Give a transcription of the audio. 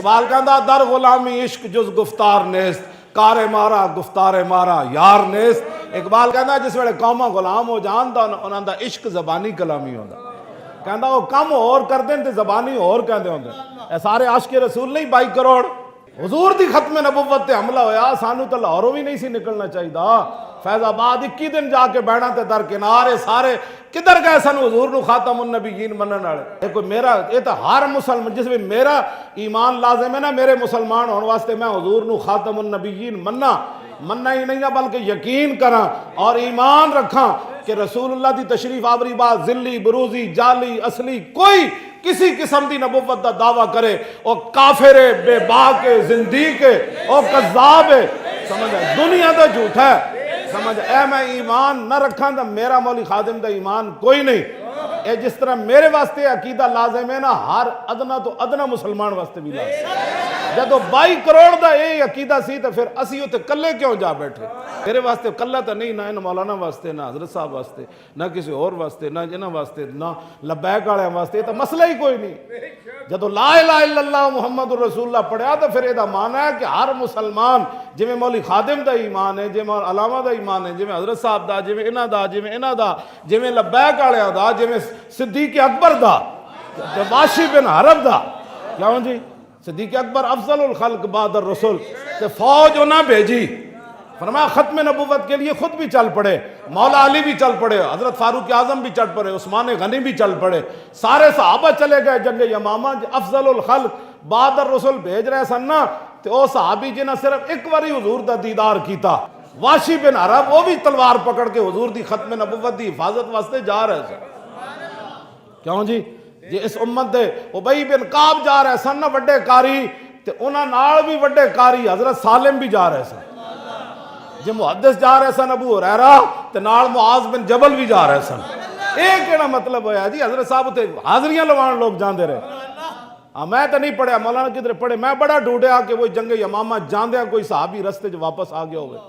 اقبال کہندا در غلامی عشق جز گفتار نیست، کار مارا گفتار مارا یار نیست۔ اقبال کہندا جس ویلے قوماں غلام ہو جان دا انہاں دا عشق زبانی کلامی ہوندا، کہندا وہ کم اور کردیں تے زبانی اور کہندے ہوندے۔ اے سارے عاشق رسول نہیں 22 کروڑ، حضور دی ختم نبوت تے حملہ ہویا، سانو تے لاہوروں بھی نہیں سی نکلنا چاہیے۔ فیض آباد 21 دن جا کے بیٹھنا تے درکنارے سارے کدھر گئے سن حضور نو خاتم النبیین منن والے۔ یہ کوئی میرا یہ تو ہر مسلمان جس میں میرا ایمان لازم ہے نا، میرے مسلمان ہونے واسطے میں حضور نو خاتم النبیین مننا ہی نہیں نہ بلکہ یقین کراں اور ایمان رکھاں کہ رسول اللہ دی تشریف آوری بات ذلی بروزی جعلی اصلی کوئی کسی قسم دی نبوت دا دعویٰ کرے او کافر ہے، بے باک ہے، زندیق ہے، او کذاب ہے، سمجھ ہے دنیا دا جھوٹ ہے۔ سمجھ اے میں ایمان نہ رکھاں دا میرا مولی خادم دا ایمان کوئی نہیں۔ اے جس طرح میرے واسطے عقیدہ لازم ہے نا، ہر ادنا تو ادنا مسلمان واسطے بھی لازم ہے۔ جدو 22 کروڑ دا اے عقیدہ سی تو پھر اسی ہوتے کلے کیوں جا بیٹھے؟ میرے واسطے کلہ تو نہیں، نہ مولانا واسطے، نہ حضرت صاحب واسطے، نہ کسی اور واسطے، نہ جنہ واسطے، نہ لبیک والے واسطے، تو مسئلہ ہی کوئی نہیں۔ جدو لا الہ الا اللہ محمد الرسول اللہ پڑھیا تو پھر یہ معنی ہے کہ ہر مسلمان جی میں مولی خادم دا ایمان ہے، جی میں علامہ دا ایمان ہے، جی میں حضرت صاحب دا، جی میں انہ دا، جی میں انہ دا، جی میں لبیک والے دا، جی میں صدیق اکبر دا، واشی بن حرب دا، کیوں جی صدیق اکبر افضل الخلق بعد الرسول، کہ فوج نہ بھیجی، فرمایا ختم نبوت کے لیے خود بھی چل پڑے، مولا علی بھی چل پڑے، حضرت فاروق اعظم بھی چل پڑے، عثمان غنی بھی چل پڑے، سارے صحابہ چلے گئے جنگ یمامہ، افضل الخلق بعد الرسول بھیج رہے سن نا، تو وہ صحابی جنہاں صرف ایک باری حضور دا دیدار کیتا، واشی بن حرب، وہ بھی تلوار پکڑ کے حضور دی ختم نبوت دی حفاظت واسطے جا رہے سن۔ کیوں جی جی اس امت دے ابی بن کعب جا رہے سن نا وڈے کاری، تے انہاں نال بھی وڈے کاری حضرت سالم بھی جا رہے سن، جی محدث جا رہے سن ابو ہریرہ تے نال معاذ بن جبل بھی جا رہے سن۔ ایک کہنا مطلب ہویا جی حضرت صاحب تے حاضریاں لوان لوگ جاندے رہے۔ میں تو نہیں پڑھیا، مولانا کدھر پڑھے، میں بڑا ڈھونڈیا کہ وہ جنگ یمامہ جاندیا کوئی صحابی رستے جو واپس آ گیا ہوئے۔